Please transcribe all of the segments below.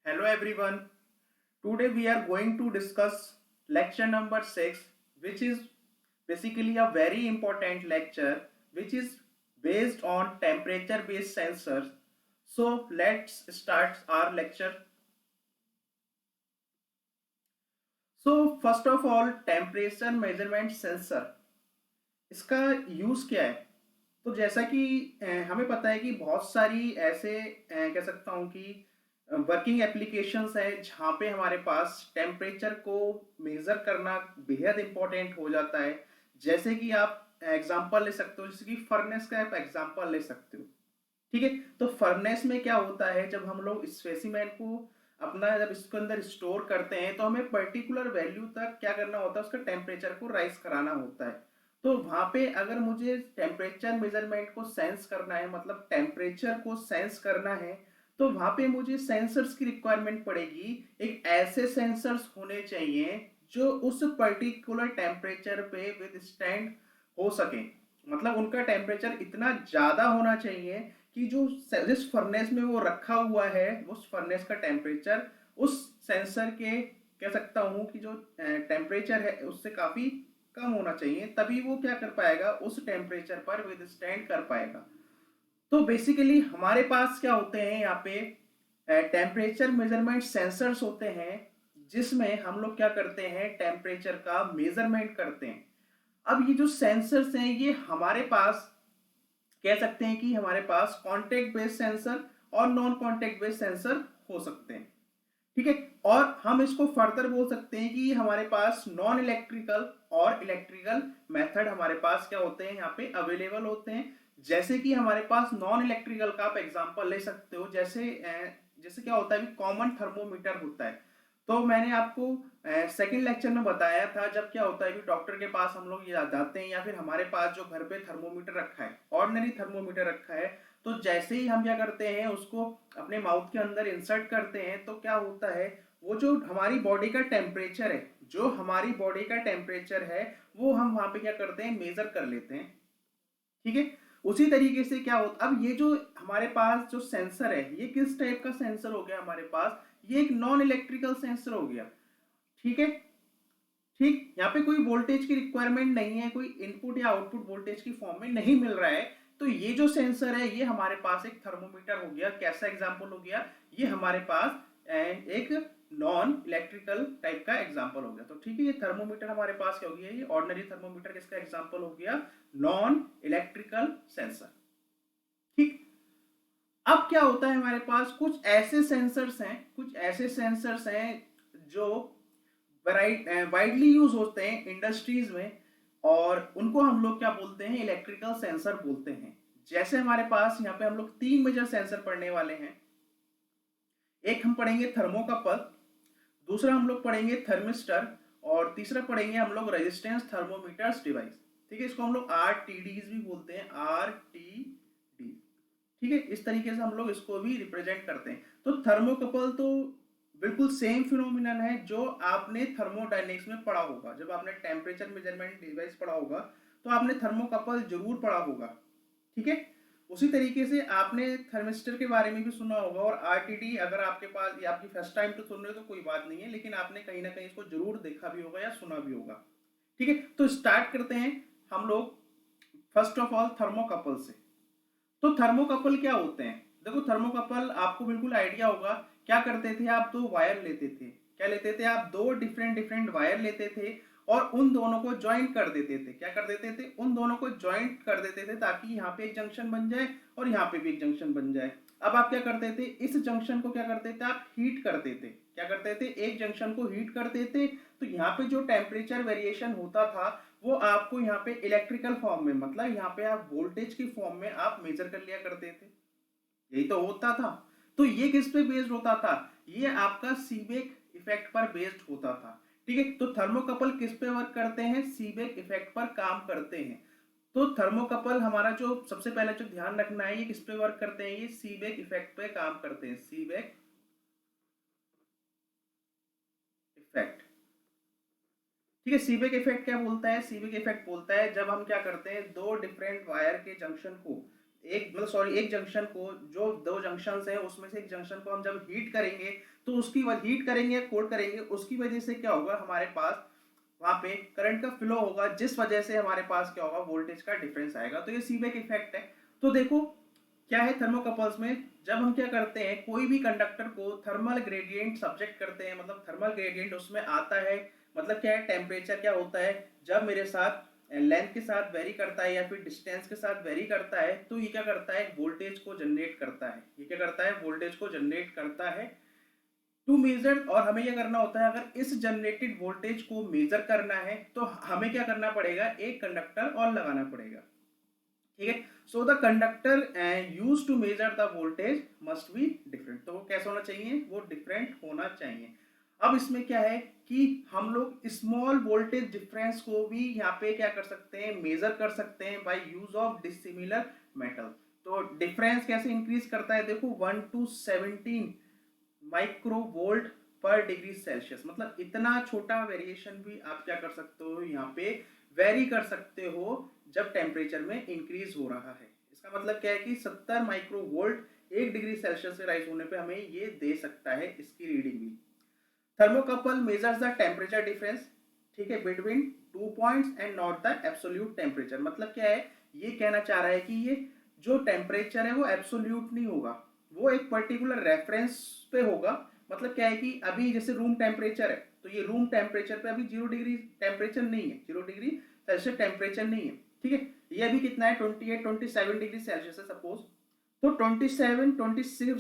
Hello everyone. Today we are going to discuss lecture number 6, which is basically a very important lecture which is based on temperature based sensors. So let's start our lecture. So first of all, temperature measurement sensor, इसका use क्या है? तो जैसा कि हमें पता है कि बहुत सारी ऐसे कह सकता हूँ कि वर्किंग एप्लीकेशंस है जहाँ पे हमारे पास टेम्परेचर को मेजर करना बेहद इंपॉर्टेंट हो जाता है। जैसे कि आप एग्जांपल ले सकते हो, जैसे कि फर्नेस का आप एग्जांपल ले सकते हो। ठीक है, तो फर्नेस में क्या होता है, जब हम लोग स्पेसिमेन को अपना जब इसके अंदर स्टोर करते हैं तो हमें पर्टिकुलर वैल्यू तक क्या करना होता है, उसका टेम्परेचर को राइज कराना होता है। तो वहां पे अगर मुझे टेम्परेचर मेजरमेंट को सेंस करना है, मतलब टेम्परेचर को सेंस करना है, तो वहां पे मुझे सेंसर्स की रिक्वायरमेंट पड़ेगी। एक ऐसे सेंसर्स होने चाहिए जो उस पर्टिकुलर टेम्परेचर पे विद स्टैंड हो सके। मतलब उनका टेम्परेचर इतना ज्यादा होना चाहिए कि जो जिस फर्नेस में वो रखा हुआ है उस फर्नेस का टेम्परेचर उस सेंसर के कह सकता हूँ कि जो टेम्परेचर है उससे काफी कम होना चाहिए, तभी वो क्या कर पाएगा, उस टेम्परेचर पर विद स्टैंड कर पाएगा। तो बेसिकली हमारे पास क्या होते हैं यहाँ पे, टेम्परेचर मेजरमेंट सेंसर्स होते हैं जिसमें हम लोग क्या करते हैं, टेम्परेचर का मेजरमेंट करते हैं। अब ये जो सेंसर्स हैं ये हमारे पास कह सकते हैं कि हमारे पास कॉन्टेक्ट बेस्ड सेंसर और नॉन कॉन्टेक्ट बेस्ड सेंसर हो सकते हैं। ठीक है, और हम इसको फर्दर बोल सकते हैं कि हमारे पास नॉन इलेक्ट्रिकल और इलेक्ट्रिकल मेथड हमारे पास क्या होते हैं, यहाँ पे अवेलेबल होते हैं। जैसे कि हमारे पास नॉन इलेक्ट्रिकल का आप एग्जांपल ले सकते हो, जैसे जैसे क्या होता है, कॉमन थर्मोमीटर होता है। तो मैंने आपको सेकंड लेक्चर में बताया था, जब क्या होता है कि डॉक्टर के पास हम लोग जाते हैं या फिर हमारे पास जो घर पे थर्मोमीटर रखा है, ऑर्डिनरी थर्मोमीटर रखा है, तो जैसे ही हम क्या करते हैं उसको अपने माउथ के अंदर इंसर्ट करते हैं तो क्या होता है, वो जो हमारी बॉडी का टेम्परेचर है, जो हमारी बॉडी का टेम्परेचर है वो हम वहां पे क्या करते हैं, मेजर कर लेते हैं। ठीक है, उसी तरीके से क्या होता, अब ये जो हमारे पास जो सेंसर है ये किस टाइप का सेंसर हो गया हमारे पास, ये एक नॉन इलेक्ट्रिकल सेंसर हो गया। ठीक है, ठीक, यहाँ पे कोई वोल्टेज की रिक्वायरमेंट नहीं है, कोई इनपुट या आउटपुट वोल्टेज की फॉर्म में नहीं मिल रहा है। तो ये जो सेंसर है ये हमारे पास एक थर्मोमीटर हो गया। कैसा एग्जांपल हो गया, ये हमारे पास एक नॉन इलेक्ट्रिकल टाइप का एग्जांपल हो गया। तो ठीक है, ये थर्मोमीटर हमारे पास क्या हो गया, ये ऑर्डिनरी थर्मोमीटर किसका एग्जांपल हो गया, नॉन इलेक्ट्रिकल सेंसर। ठीक, अब क्या होता है, हमारे पास कुछ ऐसे सेंसर्स हैं, कुछ ऐसे सेंसर्स हैं जो वाइडली यूज होते हैं इंडस्ट्रीज में, और उनको हम लोग क्या बोलते हैं, इलेक्ट्रिकल सेंसर बोलते हैं। जैसे हमारे पास यहाँ पे हम लोग तीन मेजर सेंसर पढ़ने वाले हैं। एक हम पढ़ेंगे थर्मोकपल, दूसरा हम लोग पढ़ेंगे थर्मिस्टर, और तीसरा पढ़ेंगे हम लोग रेजिस्टेंस थर्मोमीटर्स डिवाइस। ठीक है, इसको हम लोग आर टी डीज भी बोलते हैं, आर टी डी। ठीक है, इस तरीके से हम लोग इसको भी रिप्रेजेंट करते हैं। तो थर्मोकपल तो बिल्कुल सेम फिनोमिनन है जो आपने थर्मोडायनेमिक्स में पढ़ा होगा। जब आपने टेम्परेचर मेजरमेंट डिवाइस पढ़ा होगा तो आपने थर्मोकपल जरूर पढ़ा होगा। ठीक है, उसी तरीके से आपने थर्मिस्टर के बारे में भी सुना होगा, और आरटीडी अगर आपके पास, ये आपकी फर्स्ट टाइम तो सुन रहे हो तो कोई बात नहीं है, लेकिन आपने कहीं ना कहीं इसको जरूर देखा भी होगा या सुना भी होगा। ठीक है, तो स्टार्ट करते हैं हम लोग फर्स्ट ऑफ ऑल थर्मोकपल से। तो थर्मोकपल क्या होते हैं, देखो थर्मोकपल आपको बिल्कुल आइडिया होगा। क्या करते थे आप, दो वायर लेते थे, क्या लेते थे आप, दो डिफरेंट डिफरेंट वायर लेते थे और उन दोनों को ज्वाइंट कर देते थे। क्या कर देते थे, उन दोनों को ज्वाइंट कर देते थे ताकि यहाँ पे एक जंक्शन बन जाए और यहाँ पे भी एक जंक्शन बन जाए। अब आप क्या करते थे, इस जंक्शन को क्या करते थे, आप हीट करते थे। क्या करते थे, एक जंक्शन को हीट करते थे, तो यहाँ पे जो टेम्परेचर वेरिएशन होता था वो आपको यहाँ पे इलेक्ट्रिकल फॉर्म में, मतलब यहाँ पे आप वोल्टेज की फॉर्म में आप मेजर कर लिया करते थे। यही तो होता था। तो ये किस पे बेस्ड होता था, ये आपका सीबेक इफेक्ट पर बेस्ड होता था। ठीक है, तो थर्मोकपल किस पे वर्क करते हैं, सीबेक इफेक्ट पर काम करते हैं। तो थर्मोकपल हमारा जो सबसे पहले जो ध्यान रखना है, ये किस पे वर्क करते हैं, ये सीबेक इफेक्ट पे काम करते हैं, सीबेक इफेक्ट। ठीक है, सीबेक इफेक्ट क्या बोलता है, सीबेक इफेक्ट बोलता है जब हम क्या करते हैं, दो डिफरेंट वायर के जंक्शन को एक मतलब सॉरी एक जंक्शन को, जो दो जंक्शंस हैं उसमें से एक जंक्शन को हम जब हीट करेंगे तो उसकी हीट करेंगे या कोल्ड करेंगे, उसकी वजह से क्या होगा, हमारे पास वहां पे करंट का फ्लो होगा, जिस वजह से हमारे पास क्या होगा, वोल्टेज का डिफरेंस आएगा। तो ये सीबेक इफेक्ट है। तो देखो क्या है थर्मोकपल्स में, जब हम क्या करते हैं, कोई भी कंडक्टर को थर्मल ग्रेडियंट सब्जेक्ट करते हैं, मतलब थर्मल ग्रेडियंट उसमें आता है, मतलब क्या है, टेम्परेचर क्या होता है, जब मेरे साथ लेंथ के साथ वेरी करता है या फिर डिस्टेंस के साथ वेरी करता है, तो ये क्या करता है, वोल्टेज को जनरेट करता है। ये क्या करता है, वोल्टेज को जनरेट करता है टू मेजर। और हमें क्या करना होता है, अगर इस जनरेटेड वोल्टेज को मेजर करना है तो हमें क्या करना पड़ेगा, एक कंडक्टर और लगाना पड़ेगा। ठीक है, so the conductor use to measure the voltage must be different. तो वो कैसा होना चाहिए, वो डिफरेंट होना चाहिए। अब इसमें क्या है कि हम लोग स्मॉल वोल्टेज डिफरेंस को भी यहाँ पे क्या कर सकते हैं, मेजर कर सकते हैं by use of dissimilar metal. तो डिफरेंस कैसे इंक्रीज करता है, देखो 1 to 17 माइक्रोवोल्ट पर डिग्री सेल्सियस, मतलब इतना छोटा वेरिएशन भी आप क्या कर सकते हो, यहाँ पे वेरी कर सकते हो जब टेम्परेचर में इंक्रीज हो रहा है। इसका मतलब क्या है कि 70 माइक्रोवोल्ट 1 डिग्री सेल्सियस से राइज होने पे हमें ये दे सकता है इसकी रीडिंग भी। Thermocouple measures the temperature difference, ठीक है, between 2 points and not the absolute temperature. मतलब क्या है, ये कहना चाह रहा है कि ये जो टेम्परेचर है वो एब्सोल्यूट नहीं होगा, वो एक पर्टिकुलर रेफरेंस पे होगा। मतलब क्या है कि अभी जैसे रूम टेम्परेचर है, तो ये रूम टेम्परेचर पे अभी 0 डिग्री टेम्परेचर नहीं है, 0 डिग्री सेल्सियस टेम्परेचर नहीं है। ठीक है, ये अभी कितना है, 28-27 डिग्री सेल्सियस है सपोज। तो 27 26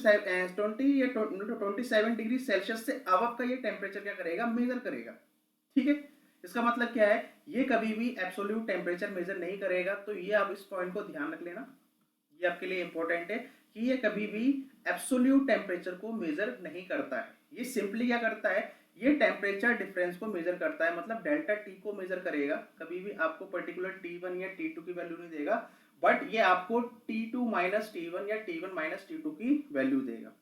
20 या 27 डिग्री सेल्सियस से अब का ये टेम्परेचर क्या करेगा, मेजर करेगा। ठीक है, इसका मतलब क्या है, ये कभी भी एब्सोल्यूट टेम्परेचर मेजर नहीं करेगा। तो ये आप इस पॉइंट को ध्यान रख लेना, ये आपके लिए इंपॉर्टेंट है कि ये कभी भी एब्सोल्यूट टेम्परेचर को मेजर नहीं करता है। ये सिंपली क्या करता है, ये टेम्परेचर डिफरेंस को मेजर करता है, मतलब डेल्टा टी को मेजर करेगा। कभी भी आपको पर्टिकुलर T1 या T2 की वैल्यू नहीं देगा, बट ये आपको T2 माइनस T1 या T1 माइनस T2 की वैल्यू देगा।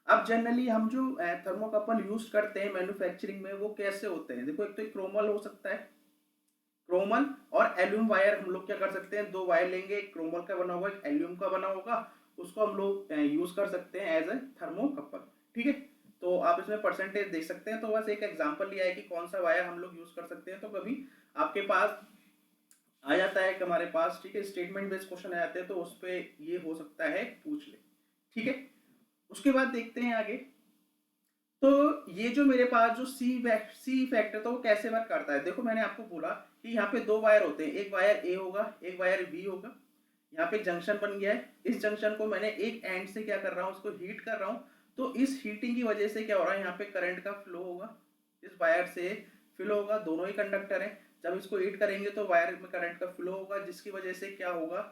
अब जनरली हम जो थर्मोकपल यूज करते हैं मैन्युफैक्चरिंग में, वो कैसे होते हैं, देखो एक तो क्रोमल हो सकता है, क्रोमल और एल्यूम वायर। हम लोग क्या कर सकते हैं, दो वायर लेंगे, एक क्रोमल का बना होगा, एक एल्यूम का बना होगा, उसको हम लोग यूज कर सकते हैं एज ए थर्मोकपल। ठीक है, तो आप इसमें परसेंटेज देख सकते हैं। तो बस एक एग्जांपल लिया है कि कौन सा वायर हम लोग यूज कर सकते हैं। तो कभी आपके पास आ जाता है कि हमारे पास, ठीक है, स्टेटमेंट बेस्ड क्वेश्चन आ जाते हैं, तो उस पर ये हो सकता है, पूछ ले। ठीक है, उसके बाद देखते हैं आगे। तो ये जो मेरे पास जो सी फैक्टर तो वो कैसे वर्क करता है, देखो मैंने आपको बोला कि यहाँ पे दो वायर होते हैं, एक वायर ए होगा, एक वायर बी होगा। यहाँ पे जंक्शन बन गया है, इस जंक्शन को मैंने एक एंड से क्या कर रहा हूँ, उसको हीट कर रहा हूँ। तो इस हीटिंग की वजह से क्या हो रहा है, यहाँ पे करंट का फ्लो होगा, इस वायर से फ्लो होगा, दोनों ही कंडक्टर है। जब इसको हीट करेंगे तो वायर में करंट का फ्लो होगा, जिसकी वजह से क्या होगा,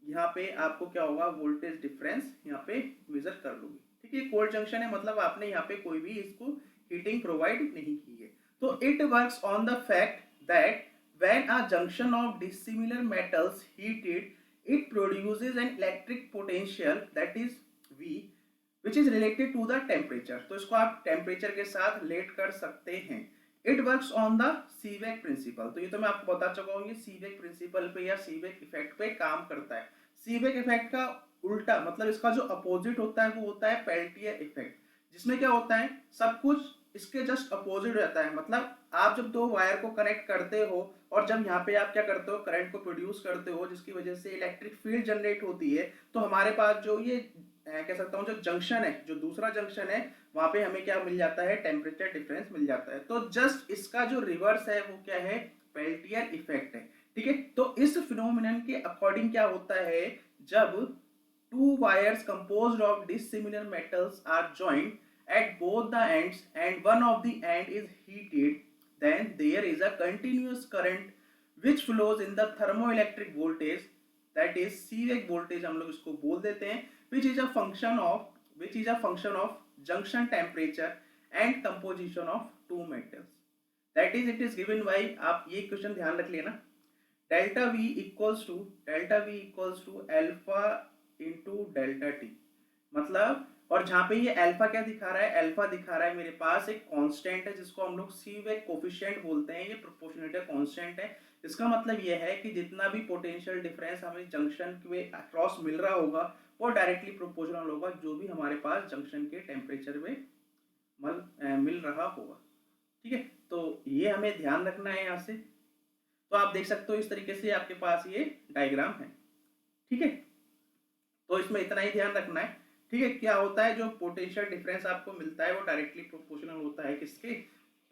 यहाँ पे आपको क्या होगा, वोल्टेज डिफरेंस यहाँ पे मेजर कर लोगे। ठीक है, कोल्ड जंक्शन है, मतलब आपने यहाँ पे कोई भी इसको हीटिंग प्रोवाइड नहीं की है। तो it works on the fact that when a junction of dissimilar metals heated it produces an electric potential that is V which is related to the temperature। तो इसको आप टेम्परेचर के साथ रिलेट कर सकते हैं। It works on the Seebeck principle, तो ये तो मैं आपको बता चुका हूँ, ये सीवेक प्रिंसिपल पे या सीवेक इफेक्ट पे काम करता है। सीवेक इफेक्ट का उल्टा मतलब इसका जो अपोजिट होता है वो होता है पेल्टियर इफेक्ट, जिसमें क्या होता है, सब कुछ इसके जस्ट अपोजिट रहता है। मतलब आप जब दो वायर को कनेक्ट करते हो और जब यहाँ पे आप क्या करते हो, करंट को प्रोड्यूस करते हो, जिसकी वजह से इलेक्ट्रिक फील्ड जनरेट होती है, तो हमारे पास जो ये कह सकता हूँ जो जंक्शन है, जो दूसरा जंक्शन है, वहां पे हमें क्या मिल जाता है, टेम्परेचर डिफरेंस मिल जाता है। तो जस्ट इसका जो रिवर्स है वो क्या है, पेल्टियर इफेक्ट है। ठीक है, तो इस फिनोमिनन के अकॉर्डिंग क्या होता है, जब two wires composed of dissimilar metals are joined at both the ends and one of the end is heated, then there is a continuous current which flows in the thermoelectric voltage, that is Cvec voltage हम लोग इसको बोल देते हैं, which is a function of junction temperature and composition of two metals। that is it is given by, आप ये question ध्यान रख लेना, delta V equals to alpha into delta T. मतलब और जहां पे ये अल्फा क्या दिखा रहा है, अल्फा दिखा रहा है मेरे पास एक कांस्टेंट है जिसको हम लोग सीवेक कोफिशिएंट बोलते हैं, ये प्रोपोर्शनलिटी कांस्टेंट है। इसका मतलब यह है कि जितना भी पोटेंशियल डिफरेंस हमें जंक्शन के अक्रॉस मिल रहा होगा वो डायरेक्टली प्रोपोर्शनल होगा जो भी हमारे पास जंक्शन के टेम्परेचर में मिल रहा होगा। ठीक है, तो ये हमें ध्यान रखना है यहाँ से। तो आप देख सकते हो इस तरीके से आपके पास ये डायग्राम है। ठीक है, तो इसमें इतना ही ध्यान रखना है। ठीक है, क्या होता है जो पोटेंशियल डिफरेंस आपको मिलता है वो डायरेक्टली प्रोपोर्शनल होता है किसके,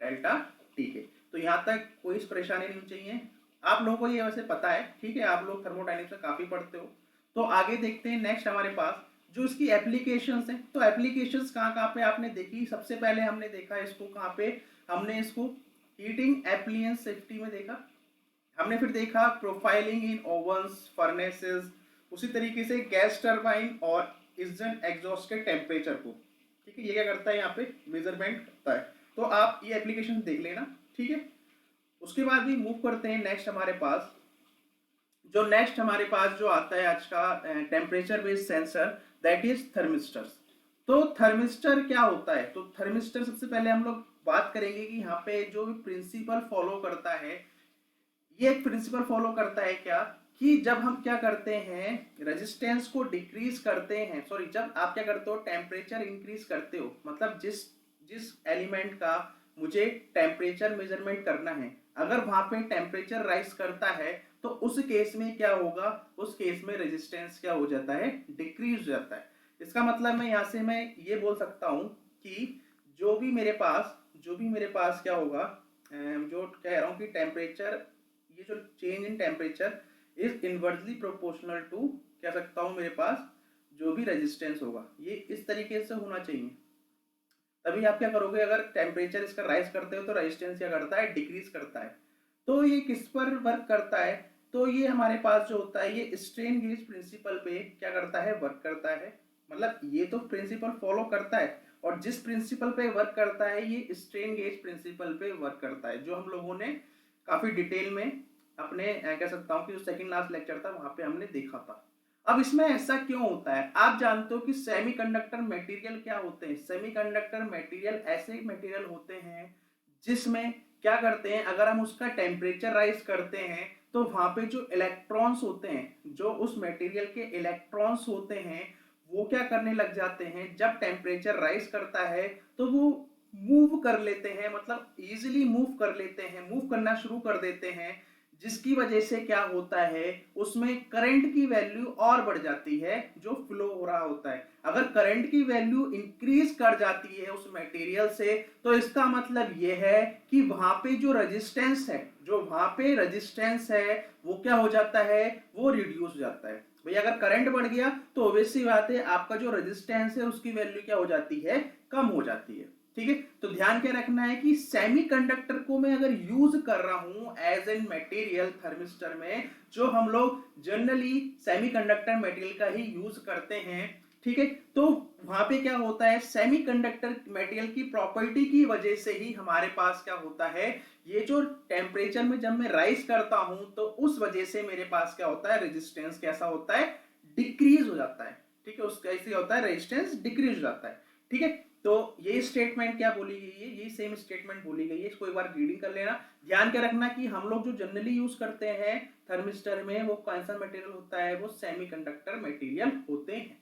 डेल्टा टी के। तो यहाँ तक कोई परेशानी नहीं चाहिए, आप लोगों को ये वैसे पता है। ठीक है, आप लोग थर्मोडायनेमिक्स में काफी पढ़ते हो। तो आगे देखते हैं नेक्स्ट हमारे पास जो इसकी एप्लीकेशंस हैं। तो एप्लीकेशंस कहाँ कहाँ पे आपने देखी, सबसे पहले हमने देखा इसको कहाँ पे, हमने इसको हीटिंग एप्लियंस सेफ्टी में देखा। हमने फिर देखा प्रोफाइलिंग इन ओवंस फर्नेसेस, उसी तरीके से गैस टरबाइन और इंजन एग्जॉस्ट के टेम्परेचर को। ठीक है, ये क्या करता है यहाँ पे मेजरमेंट करता है। तो आप ये एप्लीकेशन देख लेना। ठीक है, उसके बाद भी मूव करते हैं नेक्स्ट हमारे पास जो आता है आज का temperature based sensor, that is thermistors. तो थर्मिस्टर क्या होता है, तो थर्मिस्टर सबसे पहले हम लोग बात करेंगे कि यहाँ पे जो भी प्रिंसिपल फॉलो करता है, ये एक प्रिंसिपल फॉलो करता है क्या, कि जब हम क्या करते हैं रेजिस्टेंस को डिक्रीज करते हैं, सॉरी जब आप क्या करते हो टेम्परेचर इंक्रीज करते हो, मतलब जिस जिस एलिमेंट का मुझे टेम्परेचर मेजरमेंट करना है, अगर वहां पे टेम्परेचर राइज करता है तो उस केस में क्या होगा, उस केस में रेजिस्टेंस क्या हो जाता है, डिक्रीज हो जाता है। इसका मतलब मैं यहाँ से मैं ये बोल सकता हूँ कि जो भी मेरे पास क्या होगा, जो कह रहा हूँ कि टेम्परेचर, ये जो change in temperature is inversely proportional to, कह सकता हूँ मेरे पास जो भी रेजिस्टेंस होगा ये इस तरीके से होना चाहिए। तभी आप क्या करोगे, अगर टेम्परेचर इसका राइज करते हो तो रेजिस्टेंस क्या करता है, डिक्रीज करता है। तो ये किस पर वर्क करता है, तो ये हमारे पास जो होता है ये स्ट्रेन गेज प्रिंसिपल पे क्या करता है, वर्क करता है। मतलब ये तो प्रिंसिपल फॉलो करता है, और जिस प्रिंसिपल पे वर्क करता है ये स्ट्रेन गेज प्रिंसिपल पे वर्क करता है, जो हम लोगों ने काफी डिटेल में अपने कह सकता हूँ कि जो सेकंड लास्ट लेक्चर था वहां पे हमने देखा था। अब इसमें ऐसा क्यों होता है, आप जानते हो कि सेमीकंडक्टर मटेरियल क्या होते हैं, सेमीकंडक्टर मटेरियल ऐसे मटेरियल होते हैं जिसमें क्या करते हैं, अगर हम उसका टेम्परेचर राइज करते हैं तो वहां पे जो इलेक्ट्रॉन्स होते हैं, जो उस मटेरियल के इलेक्ट्रॉन्स होते हैं, वो क्या करने लग जाते हैं, जब टेम्परेचर राइज करता है तो वो मूव कर लेते हैं, मतलब इजीली मूव कर लेते हैं, मूव करना शुरू कर देते हैं, जिसकी वजह से क्या होता है उसमें करंट की वैल्यू और बढ़ जाती है जो फ्लो हो रहा होता है। अगर करंट की वैल्यू इंक्रीज कर जाती है उस मटेरियल से तो इसका मतलब यह है कि वहां पे जो रेजिस्टेंस है वो क्या हो जाता है, वो रिड्यूस हो जाता है। भाई अगर करंट बढ़ गया तो ऑब्वियसली बात है आपका जो रेजिस्टेंस है उसकी वैल्यू क्या हो जाती है, कम हो जाती है। ठीक है, तो ध्यान क्या रखना है कि सेमीकंडक्टर को मैं अगर यूज कर रहा हूं एज एन मटेरियल थर्मिस्टर में, जो हम लोग जनरली सेमीकंडक्टर मटेरियल का ही यूज करते हैं। ठीक है, तो वहां पे क्या होता है, सेमीकंडक्टर मटेरियल की प्रॉपर्टी की वजह से ही हमारे पास क्या होता है, ये जो टेम्परेचर में जब मैं राइज करता हूं तो उस वजह से मेरे पास क्या होता है, रेजिस्टेंस कैसा होता है, डिक्रीज हो जाता है। ठीक है, उसका ऐसे होता है, रेजिस्टेंस डिक्रीज हो जाता है। ठीक है, तो ये स्टेटमेंट क्या बोली गई है, ये सेम स्टेटमेंट बोली गई है, इसको एक बार रीडिंग कर लेना। ध्यान क्या रखना कि हम लोग जो जनरली यूज करते हैं थर्मिस्टर में वो कौन सा मटेरियल होता है, वो सेमीकंडक्टर मटेरियल होते हैं।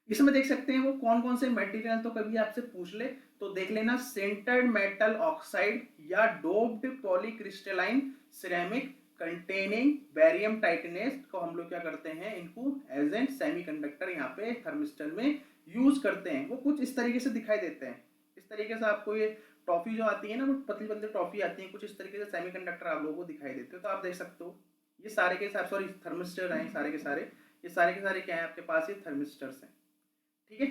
इसमें देख सकते हैं वो कौन कौन से मटेरियल, तो कभी आपसे पूछ ले तो देख लेना, सेंटर्ड मेटल ऑक्साइड या doped polycrystalline ceramic containing barium titanate को हम लोग क्या करते हैं, इनको एज एन सेमीकंडक्टर यहाँ पे थर्मिस्टर में यूज करते हैं। वो कुछ इस तरीके से दिखाई देते हैं, इस तरीके से आपको ये टॉफी जो आती है ना, वो पतली पतली टॉफी आती है, कुछ इस तरीके से सेमीकंडक्टर आप लोगों को दिखाई देते हो। तो आप देख सकते हो ये सारे के सारे, सॉरी थर्मिस्टर हैं सारे के सारे, ये सारे के सारे क्या है आपके पास, ये थर्मिस्टर्स हैं। ठीक है,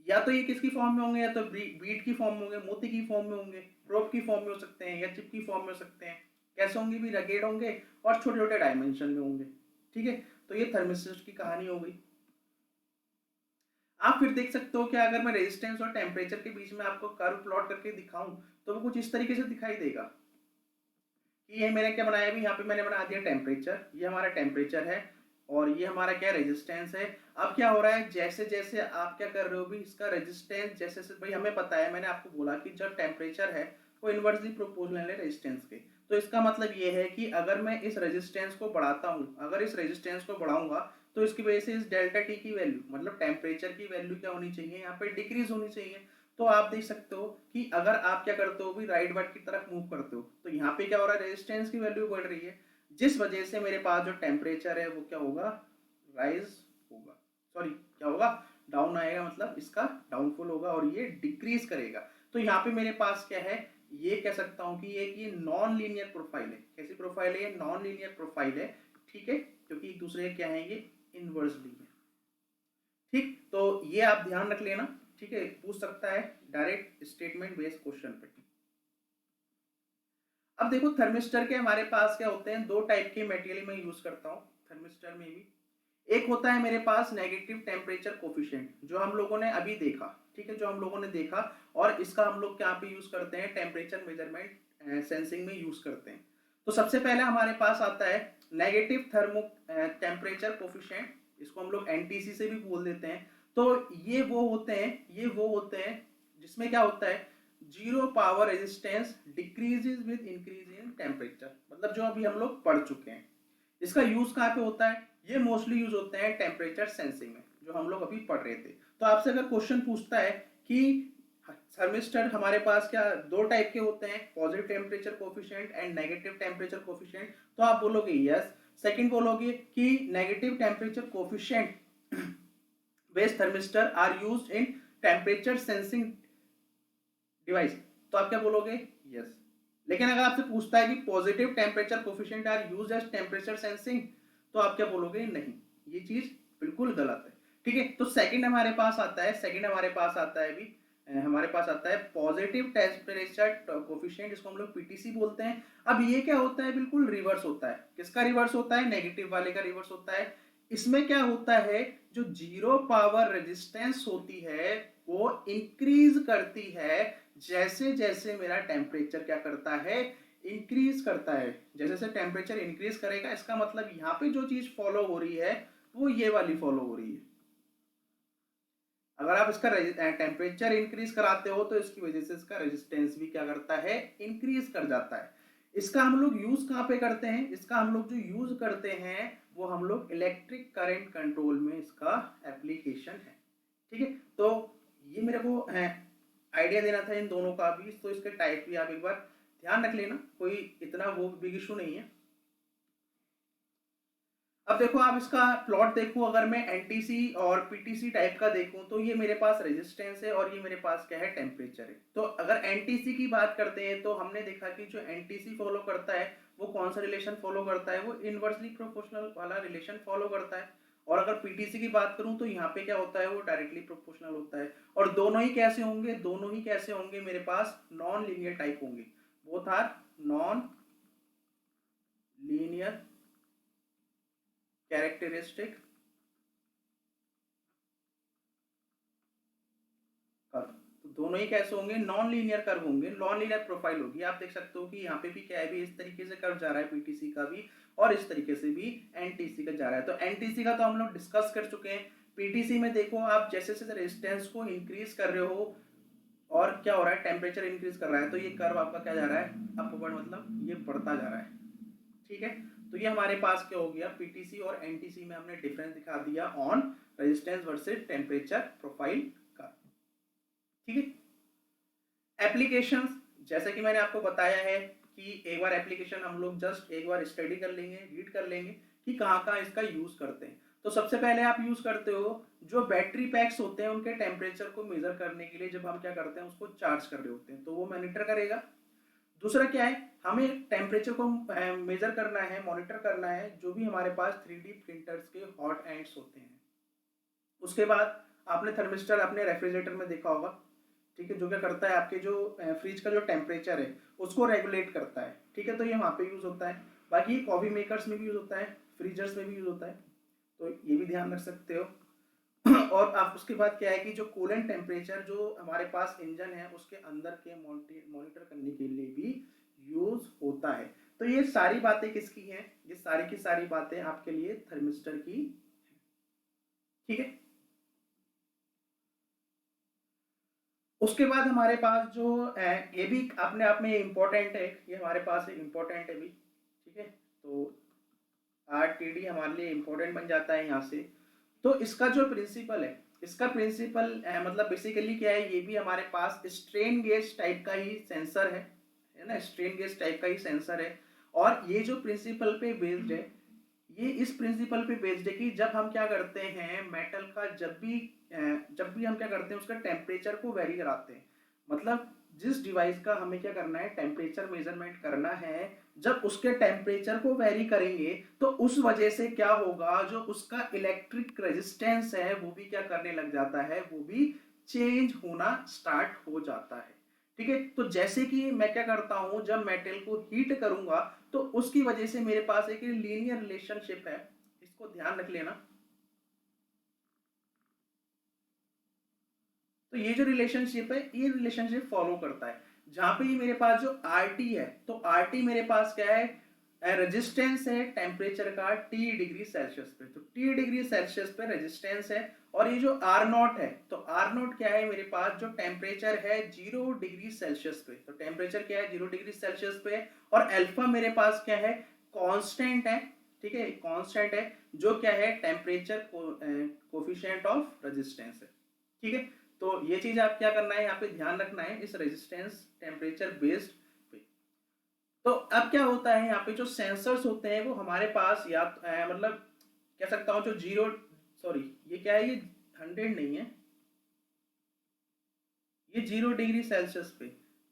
या तो ये किसकी फॉर्म में होंगे, या तो बीट की फॉर्म में होंगे, मोती की फॉर्म में होंगे, प्रोब की फॉर्म में हो सकते हैं, या चिप की फॉर्म में हो सकते हैं। कैसे होंगे भी, रगेड होंगे और छोटे छोटे डायमेंशन में होंगे। ठीक है, तो ये थर्मिस्टर की कहानी हो गई। आप फिर देख सकते हो कि अगर मैं रेजिस्टेंस और टेम्परेचर के बीच में आपको कर्व प्लॉट करके दिखाऊं तो वो कुछ इस तरीके से दिखाई देगा कि ये मैंने क्या बनाया, अभी यहाँ पे मैंने बना दिया टेम्परेचर, ये हमारा टेम्परेचर है और ये हमारा क्या रेजिस्टेंस है। अब क्या हो रहा है, जैसे जैसे आप क्या कर रहे हो भी, इसका रेजिस्टेंस जैसे भाई हमें पता है, मैंने आपको बोला कि जब टेम्परेचर है वो इनवर्सली प्रोपोर्शनल है रेजिस्टेंस के, तो इसका मतलब ये है कि अगर मैं इस रेजिस्टेंस को बढ़ाता हूँ, अगर इस रेजिस्टेंस को बढ़ाऊंगा तो इसकी वजह से इस डेल्टा टी की वैल्यू, मतलब टेम्परेचर की वैल्यू क्या होनी चाहिए, यहाँ पे डिक्रीज होनी चाहिए। तो आप देख सकते हो कि अगर आप क्या करते हो भी राइट वर्ड की तरफ मूव करते हो तो यहाँ पे क्या हो रहा है, रेजिस्टेंस की वैल्यू बढ़ रही है, जिस वजह से मेरे पास जो टेम्परेचर है वो क्या होगा, राइज होगा, सॉरी क्या होगा, डाउन आएगा, मतलब इसका डाउनफॉल होगा और ये डिक्रीज करेगा। तो यहाँ पे मेरे पास क्या है, ये कह सकता हूँ कि ये नॉन लीनियर प्रोफाइल है। कैसी प्रोफाइल है, ये नॉन लीनियर प्रोफाइल है, ठीक है, क्योंकि एक दूसरे क्या है, ये इनवर्सली है, ठीक। तो ये आप ध्यान रख लेना, ठीक है, पूछ सकता है डायरेक्ट स्टेटमेंट बेस्ड क्वेश्चन पे। अब देखो थर्मिस्टर के हमारे पास क्या होते हैं, दो टाइप के मटेरियल में यूज करता हूँ थर्मिस्टर में भी। एक होता है मेरे पास नेगेटिव टेम्परेचर कोफिशिएंट, जो हम लोगों ने अभी देखा, ठीक है, जो हम लोगों ने देखा, और इसका हम लोग क्या पे यूज करते हैं, टेम्परेचर मेजरमेंट सेंसिंग में यूज करते हैं। तो सबसे पहले हमारे पास आता है नेगेटिव थर्मो टेम्परेचर कोफिशिएंट, इसको हम लोग एनटीसी से भी बोल देते हैं। तो ये वो होते हैं जिसमें क्या होता है, zero power resistance decreases with increase in temperature, मतलब जो अभी हम लोग पढ़ चुके हैं। इसका यूज कहाँ पे होता है, ये मोस्टली यूज होते हैं टेम्परेचर सेंसिंग में, जो हम लोग अभी पढ़ रहे थे। तो आपसे अगर क्वेश्चन पूछता है कि थर्मिस्टर हमारे पास क्या दो टाइप के होते हैं, positive temperature coefficient and negative temperature coefficient, तो आप बोलोगे यस। सेकंड बोलोगे कि negative temperature coefficient based thermistor are used in temperature sensing device, तो आप क्या बोलोगे, यस। लेकिन अगर आपसे पूछता है कि positive temperature coefficient are used as temperature sensing, तो आप क्या बोलोगे, नहीं, ये चीज बिल्कुल गलत है, ठीक है। तो सेकंड हमारे पास आता है, अभी हमारे पास आता है पॉजिटिव टेम्परेचर कोफिशिएंट, जिसको हम लोग पीटीसी बोलते हैं। अब ये क्या होता है, बिल्कुल रिवर्स होता है। किसका रिवर्स होता है, नेगेटिव वाले का रिवर्स होता है। इसमें क्या होता है, जो जीरो पावर रेजिस्टेंस होती है वो इंक्रीज करती है जैसे जैसे मेरा टेम्परेचर क्या करता है, इंक्रीज करता है। जैसे जैसे टेम्परेचर इंक्रीज करेगा, इसका मतलब यहाँ पे जो चीज फॉलो हो रही है वो ये वाली फॉलो हो रही है। अगर आप इसका टेम्परेचर इंक्रीज कराते हो तो इसकी वजह से इसका रेजिस्टेंस भी क्या करता है, इंक्रीज कर जाता है। इसका हम लोग यूज कहाँ पे करते हैं, इसका हम लोग जो यूज करते हैं वो हम लोग इलेक्ट्रिक करंट कंट्रोल में इसका एप्लीकेशन है, ठीक है। तो ये मेरे को आइडिया देना था इन दोनों का भी, तो इसके टाइप भी आप एक बार ध्यान रख लेना, कोई इतना वो बिग इशू नहीं है। अब देखो आप इसका प्लॉट देखो, अगर मैं एनटीसी और पीटीसी टाइप का देखूं तो ये मेरे पास रेजिस्टेंस है और ये मेरे पास क्या है, टेम्परेचर है। तो अगर एनटीसी की बात करते हैं तो हमने देखा कि जो एनटीसी फॉलो करता है वो कौन सा रिलेशन फॉलो करता है, वो इनवर्सली प्रोपोर्शनल वाला रिलेशन फॉलो करता है। और अगर पीटीसी की बात करूं तो यहाँ पे क्या होता है, वो डायरेक्टली प्रोपोर्शनल होता है। और दोनों ही कैसे होंगे, मेरे पास नॉन लीनियर टाइप होंगे, both are non linear characteristic curve. तो दोनों ही कैसे होंगे, नॉन लीनियर कर्व होंगे, नॉन लीनियर प्रोफाइल होगी। आप देख सकते हो कि यहाँ पे भी क्या है, भी इस तरीके से कर्व जा रहा है पीटीसी का भी, और इस तरीके से भी एनटीसी का जा रहा है। तो एनटीसी का तो हम लोग डिस्कस कर चुके हैं। पीटीसी में देखो आप जैसे जैसे रेजिस्टेंस को इंक्रीज कर रहे हो और क्या हो रहा है, टेम्परेचर इंक्रीज कर रहा है, तो ये कर्व आपका क्या जा रहा है, अपवर्ड, मतलब ये बढ़ता जा रहा है, ठीक है। तो ये हमारे पास क्या हो गया, पीटीसी और एनटीसी में हमने डिफरेंस दिखा दिया on resistance versus temperature profile का, ठीक है। एप्लीकेशंस, जैसे कि मैंने आपको बताया है कि एक बार एप्लीकेशन हम लोग जस्ट एक बार स्टडी कर लेंगे, रीड कर लेंगे कि कहाँ कहाँ इसका यूज करते हैं। तो सबसे पहले आप यूज करते हो जो बैटरी पैक्स होते हैं उनके टेम्परेचर को मेजर करने के लिए, जब हम क्या करते हैं उसको चार्ज कर रहे होते हैं तो वो मॉनिटर करेगा। दूसरा क्या है, हमें टेम्परेचर को मेजर करना है, मॉनिटर करना है, जो भी हमारे पास 3D प्रिंटर्स के हॉट एंड्स होते हैं। उसके बाद आपने थर्मिस्टर अपने रेफ्रिजरेटर में देखा होगा, ठीक है, जो क्या करता है, आपके जो फ्रिज का जो टेम्परेचर है उसको रेगुलेट करता है, ठीक है। तो ये वहाँ पे यूज होता है। बाकी कॉफी मेकर्स में भी यूज होता है, फ्रीजर्स में भी यूज होता है, तो ये भी ध्यान रख सकते हो। और आप उसके बाद क्या है कि जो कूलेंट टेम्परेचर जो हमारे पास इंजन है उसके अंदर के मॉनिटर करने के लिए भी यूज होता है। तो ये सारी बातें किसकी हैं, ये सारी की सारी बातें आपके लिए थर्मिस्टर की, ठीक है। उसके बाद हमारे पास जो ये भी अपने आप में इम्पोर्टेंट है, ये हमारे पास एक इम्पोर्टेंट है भी, ठीक है। तो RTD हमारे लिए इम्पोर्टेंट बन जाता है यहाँ से। तो इसका जो प्रिंसिपल है, इसका प्रिंसिपल मतलब बेसिकली क्या है, ये भी हमारे पास स्ट्रेन गेज टाइप का ही सेंसर है ना, स्ट्रेन गेज टाइप का ही सेंसर है। और ये जो प्रिंसिपल पे बेस्ड है, ये इस प्रिंसिपल पे बेस्ड है कि जब हम क्या करते हैं मेटल का, जब भी हम क्या करते हैं उसका टेम्परेचर को वेरी कराते हैं। मतलब जिस डिवाइस का हमें क्या करना है, टेम्परेचर मेजरमेंट करना है, जब उसके टेम्परेचर को वेरी करेंगे तो उस वजह से क्या होगा, जो उसका इलेक्ट्रिक रेजिस्टेंस है वो भी क्या करने लग जाता है, वो भी चेंज होना स्टार्ट हो जाता है। ठीक है। तो जैसे कि मैं क्या करता हूं, जब मेटल को हीट करूंगा तो उसकी वजह से मेरे पास एक लीनियर रिलेशनशिप है, इसको ध्यान रख लेना। तो ये जो रिलेशनशिप है, ये रिलेशनशिप फॉलो करता है, जहां पे ये मेरे पास जो आर टी है, तो आर टी मेरे पास क्या है, रेजिस्टेंस है टेम्परेचर का टी डिग्री सेल्सियस पे, तो टी डिग्री सेल्सियस पे रेजिस्टेंस है। और ये जो आर नॉट है, तो आर नॉट क्या है मेरे पास, जो टेम्परेचर है 0 डिग्री सेल्सियस पे, तो टेम्परेचर क्या है 0 डिग्री सेल्सियस पे। और अल्फा मेरे पास क्या है, कांस्टेंट है, ठीक है, कांस्टेंट है, जो क्या है टेम्परेचर कोफिशिएंट ऑफ रेजिस्टेंस है। ठीक है। तो ये चीज आप क्या करना है, यहाँ पे ध्यान रखना है इस रेजिस्टेंस टेम्परेचर बेस्ड पे। तो अब क्या होता है, यहाँ पे जो सेंसर्स होते हैं वो हमारे पास या मतलब कह सकता हूँ जो जीरो, सॉरी ये क्या है, ये 100 नहीं है, ये 0 डिग्री सेल्सियस पे।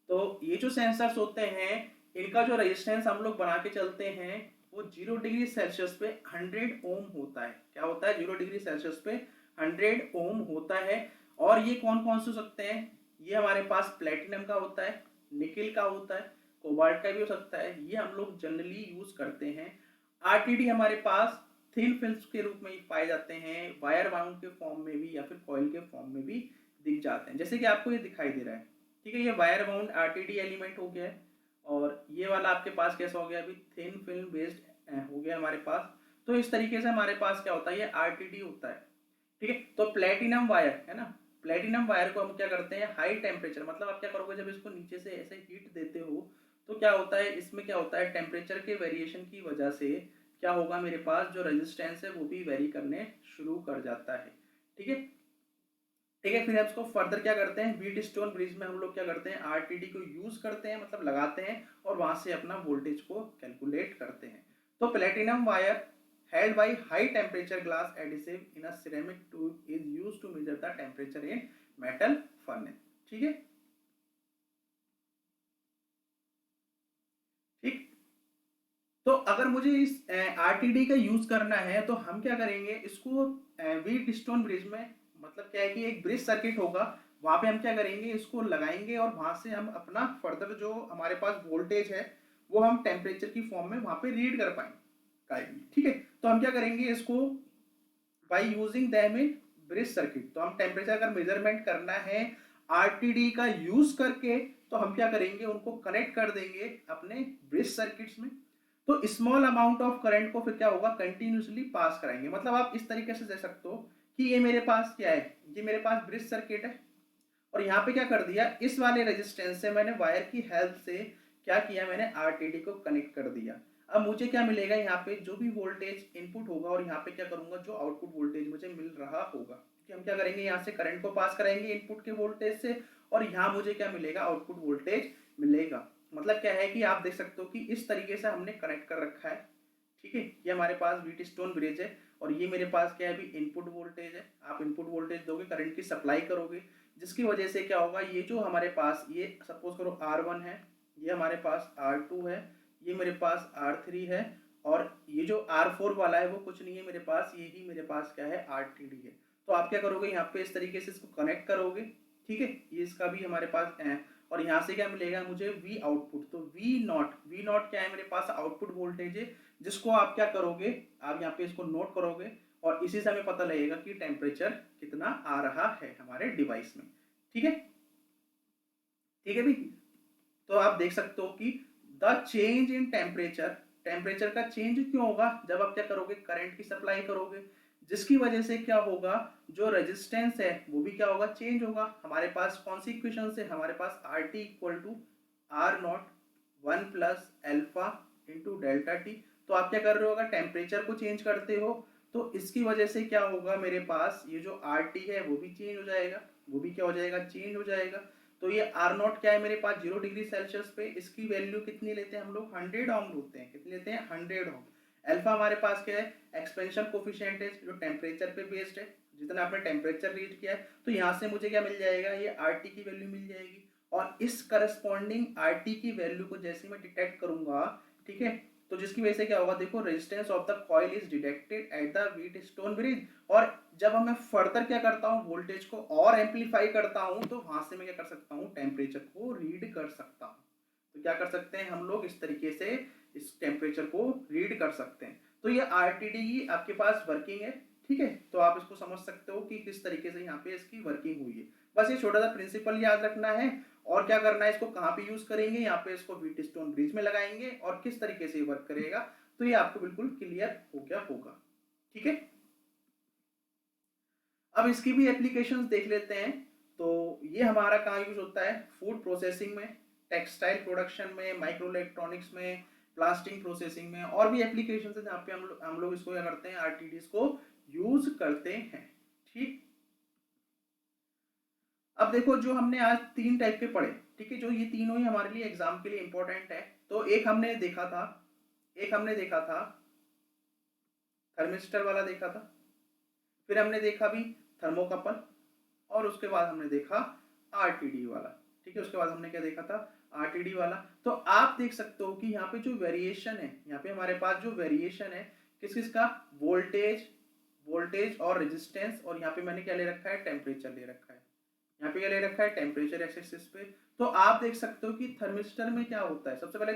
तो ये जो सेंसर्स होते हैं, इनका जो रेजिस्टेंस हम लोग बना के चलते हैं, वो 0 डिग्री सेल्सियस पे 100 ओम होता है। क्या होता है, 0 डिग्री सेल्सियस पे 100 ओम होता है। और ये कौन कौन से हो सकते हैं, ये हमारे पास प्लेटिनम का होता है, निकिल का होता है, कोबाल्ट का भी हो सकता है, ये हम लोग जनरली यूज करते हैं। RTD हमारे पास थिन फिल्म्स के रूप में पाए जाते हैं, वायर बाउंड के फॉर्म में भी या फिर कॉइल के फॉर्म में भी दिख जाते हैं, जैसे कि आपको ये दिखाई दे रहा है। ठीक है, ये वायर बाउंड RTD एलिमेंट हो गया है। और ये वाला आपके पास कैसा हो गया, अभी थिन फिल्म बेस्ड हो गया हमारे पास। तो इस तरीके से हमारे पास क्या होता है, ये RTD होता है। ठीक है। तो प्लेटिनम वायर है ना, प्लेटिनम वायर को हम क्या करते हैं, हाई टेम्परेचर, मतलब आप क्या करोगे जब इसको नीचे से ऐसे हीट देते हो, तो क्या होता है, इसमें क्या होता है, टेम्परेचर के वेरिएशन की वजह से क्या होगा, मेरे पास जो रेजिस्टेंस है वो भी वेरी करने शुरू कर जाता है। ठीक है। ठीक है, फिर हम इसको फर्दर क्या करते हैं, व्हीट स्टोन ब्रिज में हम लोग क्या करते हैं, आरटीडी को यूज करते हैं, मतलब लगाते हैं, और वहां से अपना वोल्टेज को कैलकुलेट करते हैं। तो platinum wire held by high temperature glass adhesive in a ceramic tube is used to measure the temperature in metal furnace। ठीक है। ठीक। तो अगर मुझे इस आरटीडी का यूज करना है तो हम क्या करेंगे, इसको व्हीट स्टोन ब्रिज में, मतलब क्या है कि एक ब्रिज सर्किट होगा, वहां पे हम क्या करेंगे, इसको लगाएंगे, और वहां से हम अपना फर्दर जो हमारे पास वोल्टेज है वो हम टेम्परेचर की फॉर्म में वहां पे रीड कर पाएंगे। ठीक है। तो हम क्या करेंगे, इसको by using them in bridge circuit, तो हम टेम्परेचर अगर मेजरमेंट करना है आरटीडी का यूज करके, तो हम क्या करेंगे, उनको कनेक्ट कर देंगे अपने ब्रिज सर्किट्स में। तो स्मॉल अमाउंट ऑफ करंट को फिर क्या होगा, कंटिन्यूसली पास कराएंगे। मतलब आप इस तरीके से दे सकते हो कि ये मेरे पास क्या है, ये मेरे पास ब्रिज सर्किट है, और यहाँ पे क्या कर दिया, इस वाले रेजिस्टेंस से मैंने वायर की हेल्प से क्या किया, मैंने आरटीडी को कनेक्ट कर दिया। अब मुझे क्या मिलेगा, यहाँ पे जो भी वोल्टेज इनपुट होगा, और यहाँ पे क्या करूंगा, जो आउटपुट वोल्टेज मुझे मिल रहा होगा, क्योंकि हम क्या करेंगे, यहाँ से करंट को पास कराएंगे इनपुट के वोल्टेज से, और यहाँ मुझे क्या मिलेगा, आउटपुट वोल्टेज मिलेगा। मतलब क्या है कि आप देख सकते हो कि इस तरीके से हमने कनेक्ट कर रखा है। ठीक है, ये हमारे पास व्हीट स्टोन ब्रिज है, और ये मेरे पास क्या है, अभी इनपुट वोल्टेज है। आप इनपुट वोल्टेज दोगे, करंट की सप्लाई करोगे, जिसकी वजह से क्या होगा, ये जो हमारे पास, ये सपोज करो R1 है, ये हमारे पास R2 है, ये मेरे पास R3 है, और ये जो R4 वाला है वो कुछ नहीं है मेरे पास, ये ही मेरे पास क्या है, RTD है। तो आप क्या करोगे, यहाँ पे इस तरीके से इसको कनेक्ट करोगे। ठीक है, ये इसका भी हमारे पास है। और यहाँ से क्या मिलेगा मुझे, V आउटपुट, तो V नॉट क्या है, मेरे पास आउटपुट वोल्टेज है, जिसको आप क्या करोगे, आप यहाँ पे इसको नोट करोगे, और इसी से हमें पता लगेगा कि टेम्परेचर कितना आ रहा है हमारे डिवाइस में। ठीक है। ठीक है भी। तो आप देख सकते हो कि the change in temperature, temperature का चेंज क्यों होगा, जब आप क्या करोगे, करंट की सप्लाई करोगे, जिसकी वजह से क्या होगा, जो रेजिस्टेंस है वो भी क्या होगा, चेंज होगा। हमारे पास कौन सी इक्वेशन है, हमारे पास R T equal to R naught one plus alpha into delta T. तो आप क्या कर रहे हो, अगर टेम्परेचर को चेंज करते हो तो इसकी वजह से क्या होगा, मेरे पास ये जो आर टी है वो भी चेंज हो जाएगा, वो भी क्या हो जाएगा, चेंज हो जाएगा। तो ये आर नॉट क्या है मेरे पास, 0 डिग्री सेल्सियस पे, इसकी वैल्यू कितनी लेते हैं हम लोग, 100 ओम लेते हैं। कितनी लेते हैं, 100 ओम। अल्फा हमारे पास क्या है, एक्सपेंशन कोफिशिएंट है जो टेम्परेचर पे बेस्ड है, जितना आपने टेम्परेचर रीड किया है। तो यहाँ से मुझे क्या मिल जाएगा, ये आर टी की वैल्यू मिल जाएगी। और इस करस्पॉन्डिंग आर टी की वैल्यू को जैसे मैं डिटेक्ट करूंगा, ठीक है, तो जिसकी वजह से क्या होगा, देखो resistance of the coil is detected at the Wheatstone bridge. और जब मैं फर्दर क्या करता हूँ, वोल्टेज को और एम्पलीफाई करता हूँ, तो वहां से मैं क्या कर सकता हूँ, टेम्परेचर को रीड कर सकता हूँ। तो क्या कर सकते हैं हम लोग, इस तरीके से इस टेम्परेचर को रीड कर सकते हैं। तो ये आरटीडी की आपके पास वर्किंग है, ठीक है। तो आप इसको समझ सकते हो कि किस तरीके से यहाँ पे इसकी वर्किंग हुई है। बस ये छोटा सा प्रिंसिपल याद रखना है। और क्या करना है, इसको कहाँ पे यूज करेंगे, यहाँ पे इसको व्हीटस्टोन ब्रिज में लगाएंगे और किस तरीके से वर्क करेगा, तो ये आपको बिल्कुल क्लियर हो गया होगा, ठीक है। अब इसकी भी एप्लीकेशंस देख लेते हैं। तो ये हमारा कहाँ यूज होता है, फूड प्रोसेसिंग में, टेक्सटाइल प्रोडक्शन में, माइक्रो इलेक्ट्रॉनिक्स में, प्लास्टिक प्रोसेसिंग में, और भी एप्लीकेशन है जहाँ पे हम लोग इसको क्या करते हैं, आरटीडीज को यूज करते हैं, ठीक। अब देखो, जो हमने आज तीन टाइप के पढ़े, ठीक है, जो ये तीनों ही हमारे लिए एग्जाम के लिए इंपॉर्टेंट है। तो एक हमने देखा था थर्मिस्टर वाला देखा था, फिर हमने देखा भी थर्मोकपल, और उसके बाद हमने देखा आरटीडी वाला, ठीक है। उसके बाद हमने क्या देखा था, आरटीडी वाला। तो आप देख सकते हो कि यहाँ पे जो वेरिएशन है, यहाँ पे हमारे पास जो वेरिएशन है किस किस का, वोल्टेज, और रेजिस्टेंस, और यहाँ पे मैंने क्या ले रखा है, टेम्परेचर ले रखा है। यहाँ पे क्या ले रखा है, टेम्परेचर एक्स एक्सिस पे। तो आप देख सकते हो कि थर्मिस्टर में क्या होता है, सबसे पहले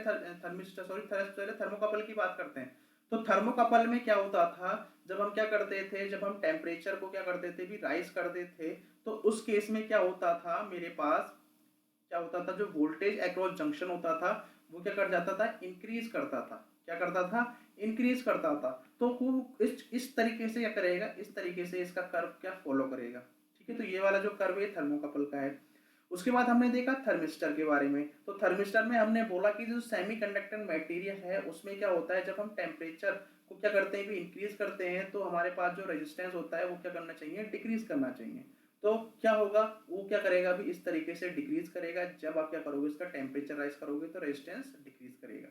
थर्मोकपल की बात करते हैं। तो थर्मोकपल में क्या होता था, जब हम क्या करते थे, जब हम टेम्परेचर को क्या करते थे भी राइज करते थे, तो उस केस में क्या होता था, मेरे पास क्या होता था, जो वोल्टेज अक्रॉस जंक्शन होता था वो क्या कर जाता था, इंक्रीज करता था। क्या करता था, इंक्रीज करता था। तो वो इस तरीके से क्या करेगा, इस तरीके से इसका कर्व क्या फॉलो करेगा, ठीक है। तो ये वाला जो कर्व है थर्मोकपल का है। उसके बाद हमने देखा थर्मिस्टर के बारे में। तो थर्मिस्टर में हमने बोला कि जो सेमीकंडक्टर मटेरियल है उसमें क्या होता है, जब हम टेम्परेचर को क्या करते हैं भी इंक्रीज करते हैं, तो हमारे पास जो रेजिस्टेंस होता है वो क्या करना चाहिए, डिक्रीज करना चाहिए। तो क्या होगा, वो क्या करेगा भी इस तरीके से डिक्रीज करेगा। जब आप क्या करोगे, इसका टेम्परेचर राइज करोगे तो रेजिस्टेंस डिक्रीज करेगा।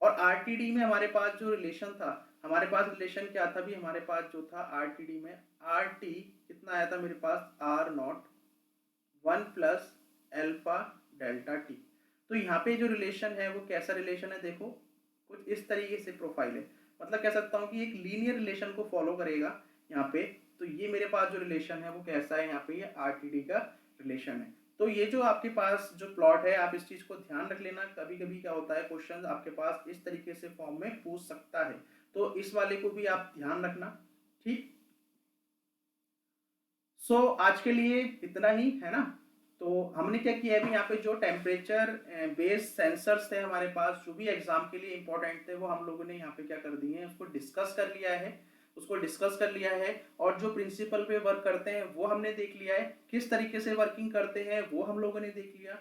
और आरटीडी में हमारे पास जो रिलेशन था, हमारे पास रिलेशन क्या था भी, हमारे पास जो था आरटीडी में, आर टी कितना आया था मेरे पास, R naught one plus alpha delta T. तो यहाँ पे जो रिलेशन है वो कैसा रिलेशन है, देखो कुछ इस तरीके से प्रोफाइल है। मतलब कह सकता हूँ कि एक लीनियर रिलेशन को फॉलो करेगा यहाँ पे। तो ये मेरे पास जो रिलेशन है वो कैसा है, यहाँ पे ये आरटीडी का रिलेशन है। तो ये जो आपके पास जो प्लॉट है, आप इस चीज को ध्यान रख लेना। कभी कभी क्या होता है, क्वेश्चन आपके पास इस तरीके से फॉर्म में पूछ सकता है, तो इस वाले को भी आप ध्यान रखना, ठीक। आज के लिए इतना ही है ना। तो हमने क्या किया है, यहाँ पे जो टेम्परेचर बेस्ड सेंसर्स थे हमारे पास, जो भी एग्जाम के लिए इंपॉर्टेंट थे, वो हम लोगों ने यहाँ पे क्या कर दिए हैं, उसको डिस्कस कर लिया है। और जो प्रिंसिपल पे वर्क करते हैं वो हमने देख लिया है, किस तरीके से वर्किंग करते हैं वो हम लोगों ने देख लिया,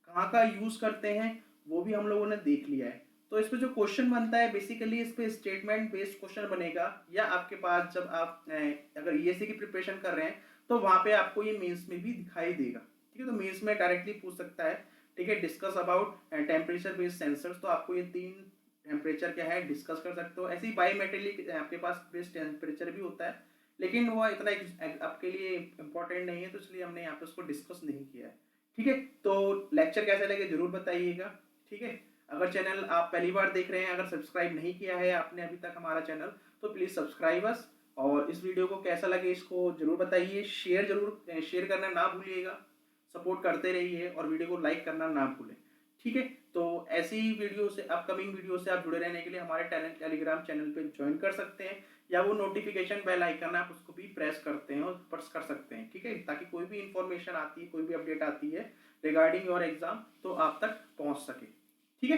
कहाँ का यूज करते हैं वो भी हम लोगों ने देख लिया है। तो इस पे जो क्वेश्चन बनता है, बेसिकली इस पे स्टेटमेंट बेस्ड क्वेश्चन बनेगा, या आपके पास जब आप अगर ईएससी की प्रिपरेशन कर रहे हैं तो वहां पे आपको ये मेंस में भी दिखाई देगा, ठीक है। तो मेंस में डायरेक्टली पूछ सकता है, ठीक है। Discuss about temperature based sensors, तो आपको ये तीन टेम्परेचर क्या है डिस्कस कर सकते हो। ऐसे ही बायोमेट्रिक आपके पास बेस्ड टेम्परेचर भी होता है, लेकिन वो इतना आपके लिए इंपॉर्टेंट नहीं है, तो इसलिए हमने यहाँ पे उसको डिस्कस नहीं किया है, ठीक है। तो लेक्चर कैसे लगे जरूर बताइएगा, ठीक है। अगर चैनल आप पहली बार देख रहे हैं, अगर सब्सक्राइब नहीं किया है आपने अभी तक हमारा चैनल, तो प्लीज सब्सक्राइब अस। और इस वीडियो को कैसा लगे इसको जरूर बताइए, शेयर करना ना भूलिएगा, सपोर्ट करते रहिए और वीडियो को लाइक करना ना भूलें, ठीक है। तो ऐसी वीडियो से, अपकमिंग वीडियो से आप जुड़े रहने के लिए हमारे टेलीग्राम चैनल पे ज्वाइन कर सकते हैं, या वो नोटिफिकेशन बेल आइकन आप उसको भी प्रेस करते हैं और प्रेस कर सकते हैं, ठीक है, ताकि कोई भी इंफॉर्मेशन आती है, कोई भी अपडेट आती है रिगार्डिंग योर एग्जाम, तो आप तक पहुंच सके, ठीक है।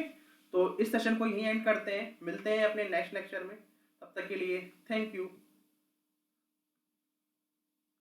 तो इस सेशन को यहीं एंड करते हैं, मिलते हैं अपने नेक्स्ट लेक्चर में। तब तक के लिए थैंक यू।